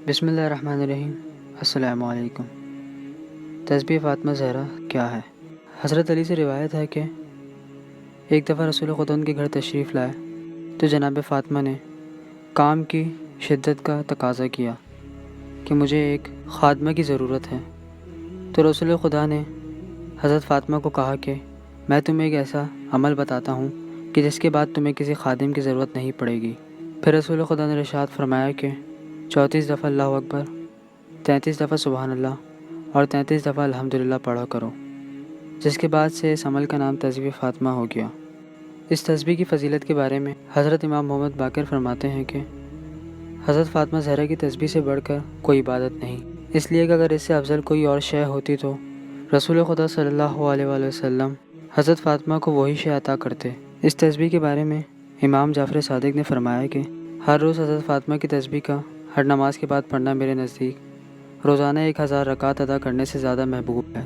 بسم اللہ الرحمن الرحیم۔ السلام علیکم۔ تسبیح فاطمہ زہرا کیا ہے؟ حضرت علی سے روایت ہے کہ ایک دفعہ رسول خدا ان کے گھر تشریف لائے تو جناب فاطمہ نے کام کی شدت کا تقاضا کیا کہ مجھے ایک خادمہ کی ضرورت ہے، تو رسول خدا نے حضرت فاطمہ کو کہا کہ میں تمہیں ایک ایسا عمل بتاتا ہوں کہ جس کے بعد تمہیں کسی خادم کی ضرورت نہیں پڑے گی۔ پھر رسول خدا نے ارشاد فرمایا کہ 34 دفعہ اللہ اکبر، 33 دفعہ سبحان اللہ اور 33 دفعہ الحمدللہ پڑھا کرو، جس کے بعد سے اس عمل کا نام تسبیح فاطمہ ہو گیا۔ اس تسبیح کی فضیلت کے بارے میں حضرت امام محمد باقر فرماتے ہیں کہ حضرت فاطمہ زہرا کی تسبیح سے بڑھ کر کوئی عبادت نہیں، اس لیے کہ اگر اس سے افضل کوئی اور شے ہوتی تو رسول خدا صلی اللہ علیہ وآلہ وسلم حضرت فاطمہ کو وہی شے عطا کرتے۔ اس تسبیح کے بارے میں امام جعفر صادق نے فرمایا کہ ہر روز حضرت فاطمہ کی تسبیح کا ہر نماز کے بعد پڑھنا میرے نزدیک روزانہ 1000 رکعت ادا کرنے سے زیادہ محبوب ہے۔